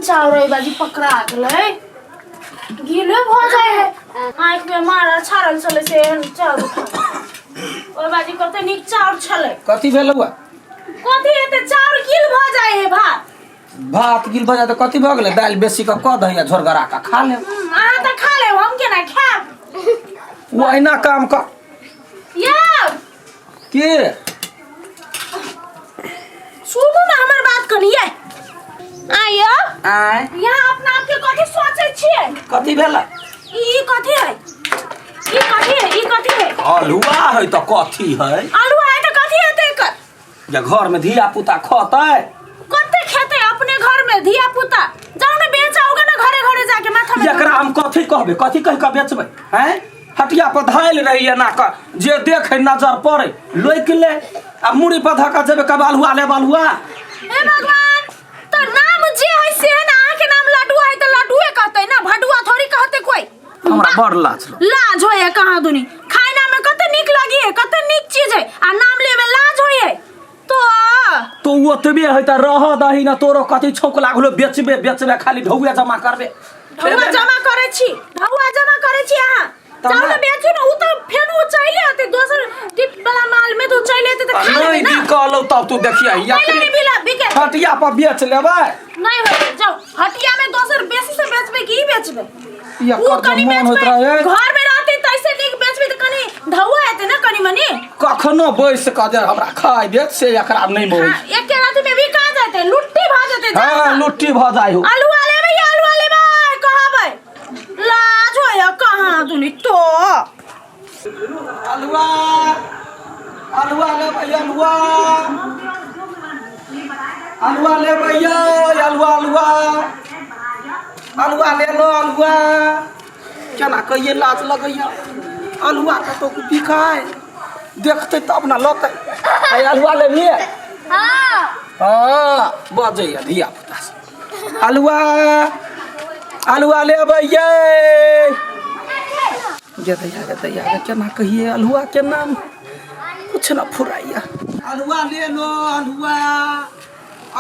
चाउर बाजी पकड़ा गेलै गीले भ जाए है आँख में मारा छाड़ल चले से चाउर ओइ बाजी कते निक चाउर छले कथी भेल हुआ कथी हेते चाउर गील भ जाए है भात गिल भ जाए त कथी भ गेलै दाल बेसी क दहिया झोरगरा का खा ले आ त खा ले हम केना खाब वो अहिना काम कर या के सुनू ना हमर बात करिए आयो आय यहाँ अपना आप के कथी सोचै छियै कथी भेल ई कथी है ई कथी है ई कथी है हलुआ है त कथी है आलू है त कथी हेतै एकर जे घर में धिया पुता खतै कते खेते अपने घर में धिया पुता जाओ ना बेचाओगे ना घरे घरे जाके माथा में एकरा हम कथी कहबे कथी कह के बेचबै हैं हटिया पर धाइल रहिए ना क जे देखे नजर पड़े लोक ले आ मुड़ी पर धका जेबे कब हलुआ ले बलुआ हे भगवान तो नाम जे है से ना के नाम लड्डू है त लड्डूए कहते ना भडुआ थोड़ी कहते कोई हमरा बड़ लाज लाज होय कहां दुनी खाना में कते निक लगी है कते निक चीज है आ नाम लेवे लाज होय तो ओतबे है त रह दही ना तोरो कथी छौक लागलो बेचबे खाली ढौआ जमा करबे ढौआ जमा करे छी अहाँ जाओ ना बेचू ना उ त फेनु चाइले आते दोसर टिप वाला माल में तो चाइले आते त खा लेबे ना नहीं कहलो तब तू देखिया हटिया पर बेच लेबै नहीं हो जाओ हटिया में दोसर बेसी से बेचबे की बेचबे या कर मन होत रहे घर में रहते तैसे निक बेचबे त कनी ढौआ हेते ना कनी मनी कखनो बैस क दे हमरा खाइ दे से एकरा नहीं मोइ एक रात में भी का जाते लुट्टी भ जाते हां लुट्टी भ जाय हो आलू वाले कहबै लाज होय कहां दुनी तो अलुआ ले भैया अलुआ ले भैया अलुआ ले लो अलुआ केना कहिए लाज लगैया अलुआ कतो बिकाय देखते तब ना लते आई अलुआ ले लिए हां बजैया धिया पुता से अलुआ ले भैया दैया केना कहिए अलुआ के नाम कुछ ना फुराइया अलुआ ले लो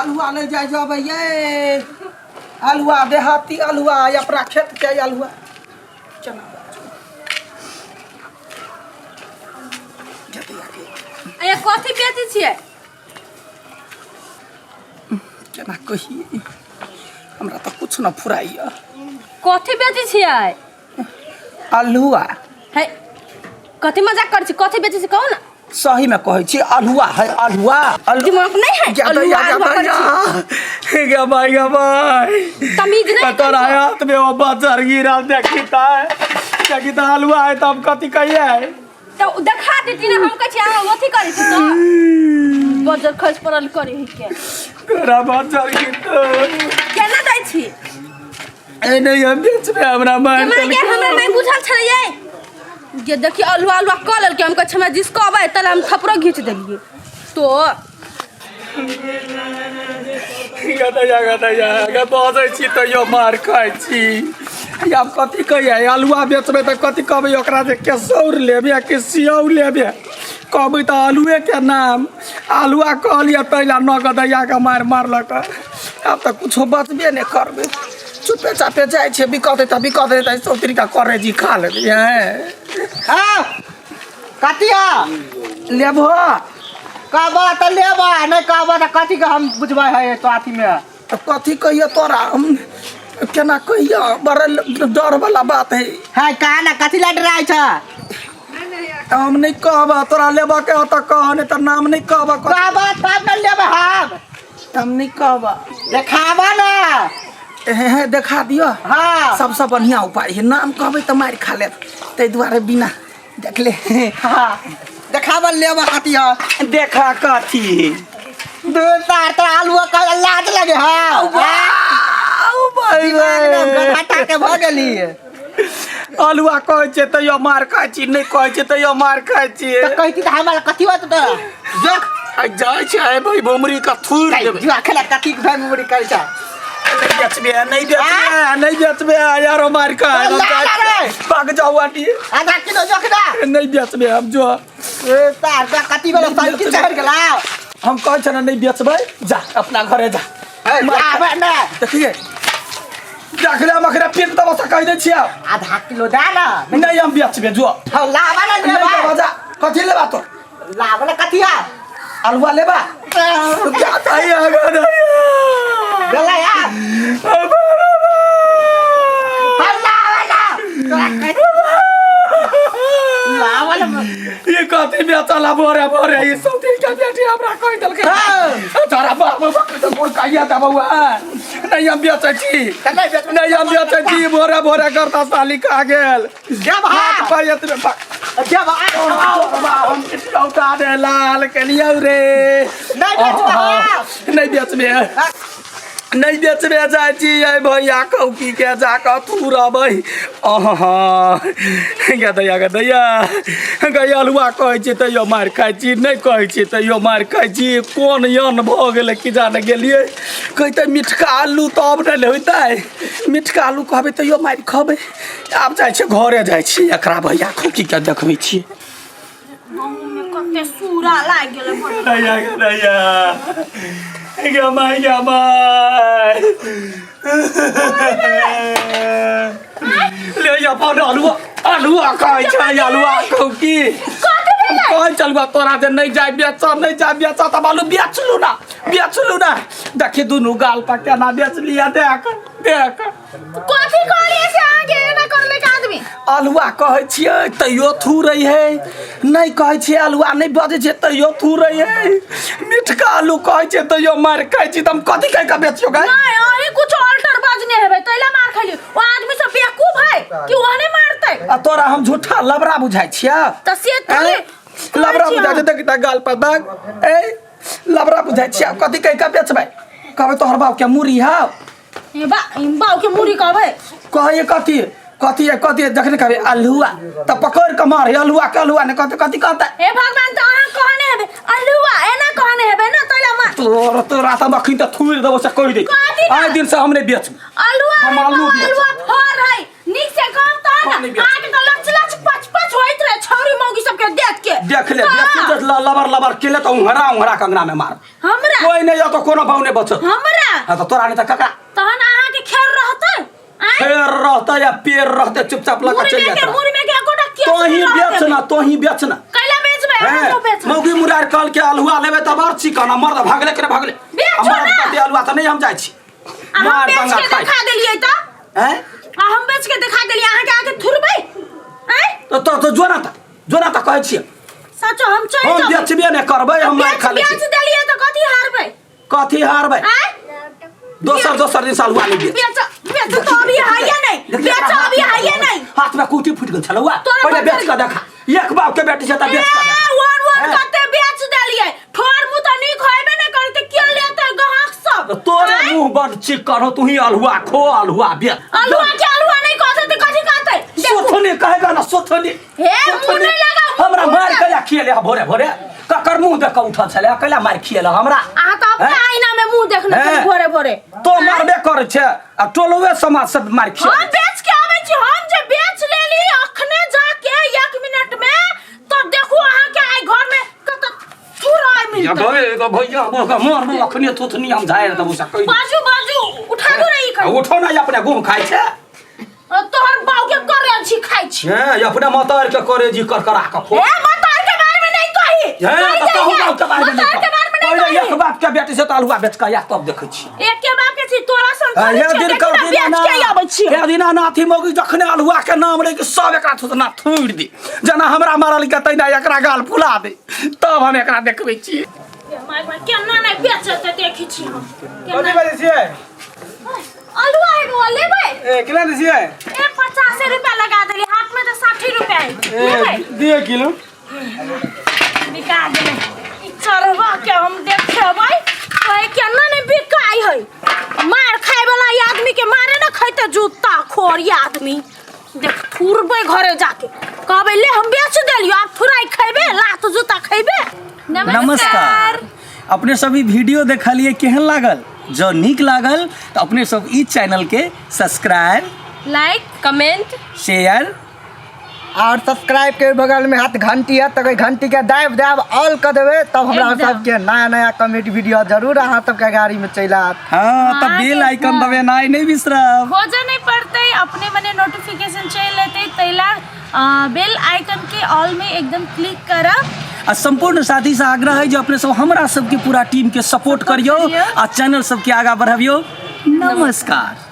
अलुआ ले जाए जो भैया अलुआ देहाती अलुआ या अपना खेत के अलुआ केना अय कथी बेचै छियै केना कहिए हमरा तो कुछ ना फुराइया कथी बेचै छियै अलुआ है कथी मजाक कर छी कथी बेचै छी कहू ना सही में कहै छी अलुआ है अलुआ दिमाग नहीं है गे भाई तमीज नहीं तोरा हाथ में वो बजर गिरा देखिता अलुआ है तब कथी कहिए तो देखा देती ना हम कह छी अहाँ ओथी करै छी तो बजर खस पड़ल करे ही के तोरा बजर गिरतो केना दै छी ए नहीं हम बेच में हमरा मान हमरा नहीं बुझल छलै ये देखिए अलुआ क लेल के हम कह हमरा जिसको आबै त हम थपरो घीच देलिए तो गदा बजै छी त यो मार खाइ छी अब कथी कहिए अलुआ बेचबै त कथी कहबै ओकरा जे केसौर लेबे कि सियौ लेबे कहबै त आलूए के नाम आलुआ कहलिए तैला नगदैया के मारलक अब त कुछो बचबे नहीं करबै चुपे चापे जाए छे बिकते त सब तरीका करे जी खा लेबे हां कतिया लेबो कहबा त लेबा नहीं कहबा त कथी के हम बुझबै है तो अथी में त कथी कहिए तोरा केना कहिए बड़ा डर वाला बात है हां कहा ना कथी ला डराय छ हम नहीं कहबा तोरा लेबा के त कह नहीं त नाम नहीं कहबा कहबा तब न लेबा हम नहीं कहबा देखाबा ना देखा दियो हाँ सबसे बढ़िया उपाय है नाम कहबे त मार खा ले तै दुआरे बिना देख ले हाँ देखाबा लेबा कतिया देखा कथी दो तार तो आलू का लाज लगे हां भाई घाटा के भ गेली अलुआ कहै छै तैयो मार खाइ छी नहीं कहै छै तैयो मार खाइ छी त कहती त हमरा कथी बात त देख जाय छै भाई बोमरी का थूर देबे जो अखला कथी के भाई बोमरी कर छ नहीं बेचबे यार मार का भाग जाओ आटी आधा किलो जोखदा नहीं बेचबे हम जो ए तार का कथी वाला साइकिल चढ़ गेला हम कहै छ नहीं बेचबे जा अपना घरे जा आबे ना देखिए देख ले मखरे पेट दबा से कह दे छिया आधा किलो दे ना नहीं हम बेचबे जो हौ लावा ना नहीं लेबा दबा जा कथी लेबा तो लावा ना कथिया अलुआ लेबा क्या ताई आगा नहीं गला यार लावा ना ये कथी बेचला बोरे बोरे ये सब दिन का बेटी हमरा कह देल के तारा बाप तो मोर काया दबा नहीं हम बेचै छी नहीं हम बेचै छी बोरे बोरे करता साली का गेल क्या हाथ बात पर एतबे क्या बात हम लौटा दे लाल कलिया रे नहीं बेचबे नहीं बेचबे जाइ छी आई भैया कौकी के जाके तू रहबै गदैया अलुआ कहै छी तैयो मारि खाइ छी नहीं कहै छी तैयो मारि खाइ छी कोन यन भऽ गेलै कि जाने गेलियै कहितै मिठका आलू तब नहि होइतै मिठका आलू कहबै तैयो मारि खबै आब जाइ छी घरे जाइ छी एकरा भैया कौकी के देखबै छी कते सूरा लाग गेलै गमाई ले या अपन अलुआ कहै छै अलुआ कौकी कहै चलुआ तोरा जे नहीं जाय बेच तब आलू बेचलू ना देखी दुनू गाल पर केना बेच लिया देख कथी कहलिए से आगे ना करले के आदमी अलुआ कहै छियै तैयो थूरै है नहीं कहै छियै अलुआ नहीं बजे छै तैयो थूरै है मिठका आलू कहै छै तैयो मार खाइ छी तुम कथी कह के बेचियो गै नहीं अही कुछ अल्टर बाजने हेबै तैला मार खैली ओ आदमी सब बेवकूफ है कि ओहने मारतै आ तोरा हम झूठा लबरा बुझाइ छियै त से थोड़ी लबरा बुझाइ छै देख गाल पर दाग ए लबरा बुझाइ छियै कथी कह के बेचबै कहबै तोहर बाप के मुरी हौ ए बाऊ के मुरी कहबै कहै कथी देखने कहबै अलुआ त पकड़ के मार अलुआ ने कथी कहता हे भगवान त अहाँ कहने हेबै अलुआ एना कहने हेबै ना तैला मार तोरा त मखिन त थुइर देबो से कहि दे आइ दिन से हमने बेच अलुआ हम अलुआ फर है निक से काम त हम नहीं ना बेच। आके त लच पच होइत रहे छौरी मौगी सब के देख ले बेच लबर केले त उहरा कंगना में मार हमरा कोई नहीं या तो कोनो भाव नहीं बचत हमरा हां त तोरा नहीं त ककरा तहन अहाँ के खेर रहतै फेर रहता या पेड़ रहते चुपचाप लगा चल जाता मुरी में के गोटा के तो ही बेचना कैला बेचबै हम तो बेच मौगी मुरार कल के अलुआ लेबे तब और चिकन मर्द भागले के भागले हमर कते अलुआ त नहीं हम जाय छी हम बेच के दिखा देलियै त हैं हम बेच के दिखा देलियै अहाँ के आके थुरबै हैं तो जोना त कहै छी सच हम चल हम बेचबे ने करबै हम मार खा ले बेच देलियै त कथी हारबै हैं दोसर दिन साल हुआ नहीं बेच तो अभी है या नहीं बेच अभी है या नहीं हाथ में कुटी फूट गेल छलौआ पहिले बेच के देखा एक बाप के बेटी से त बेच के देखा वन कते बेच देलियै ठोर मु त नी खइबे ने करते के लेते ग्राहक सब तोरे मुंह बड़ चिकन हो तू ही अलुआ खो अलुआ बेच अलुआ नहीं कहते त कथी कहते सोथनी कहेगा ना सोथनी हे मुंह नहीं लगा हमरा मार के खिएले भोरे ककर मुंह देख के उठल छले अकेला मार खिएले हमरा आ त अपने आईना में मुंह देखले भोरे तो मारबे करे छे आ टोलवे समाज से मार खिए हम बेच के आबै छी हम जे बेच लेली अखने जाके 1 मिनट में तो देखू अहाँ के आई घर में कत छुराय मिलत या भैया मोर अखने थुथनी हम जाए त उसा कहि बाजू उठा दो रे ई उठो ना अपने घूम खाइ छे तोहर बाऊ के करे छी खाइ छी अपने मतार के करे जी कर करा के ए मतार के बारे में नहीं कही तो कहू बाऊ के बारे में मतार के बारे में नहीं पहिले एक बाप के बेटी से त अलुआ बेच के या तब देखै छी एक के बाप के छी तोरा संसार हे दिन कर दिन बेच के आबै छी हे दिन नाथी मौगी जखने अलुआ के नाम रे के सब एकरा थुतना थूड़ दी जना हमरा मारल के तैना एकरा गाल फुला दे तब हम एकरा देखबै छी माय केना नहीं बेचते देखै छी हम कथी बाजै छियै अलुआ है वो लेबै ए कितना दै छियै 50 रुपया लगा देली हाथ में तो 60 रुपया है लेबै दिए किलो बिका देले चलबा के हम देखबै ओए केना नहीं बिकाई है मार खाए वाला आदमी के मारे ना खैते जूता खोरी आदमी देख थुरबै घरे जाके कहबै ले हम बेच देलियो आप थुराई खैबे लात जूता खैबे नमस्कार अपने सभी वीडियो देखलिए केहन लागल जो निक लागल तो अपने सब इस चैनल के सब्सक्राइब लाइक कमेंट शेयर और सब्सक्राइब के बगल में हाथ घंटी है तो घंटी के दाब दाब ऑल कर देवे तब हमरा एकदम। सबके नया नया कॉमेडी वीडियो जरूर अहाँ सबके गाड़ी में चल आत। हाँ, तब हाँ, बेल आइकन हाँ। दबेनाइ नहीं बिसरब। खोजे नहीं पड़ते, अपने मने नोटिफिकेशन चल लेते तैला बेल आइकन के ऑल में एकदम क्लिक करब। आ संपूर्ण साथी से आग्रह है जो अपने सब हमरा सबके पूरा टीम के सपोर्ट करियो करियो। आ चैनल सबके आगा बढ़ाबियो। नमस्कार।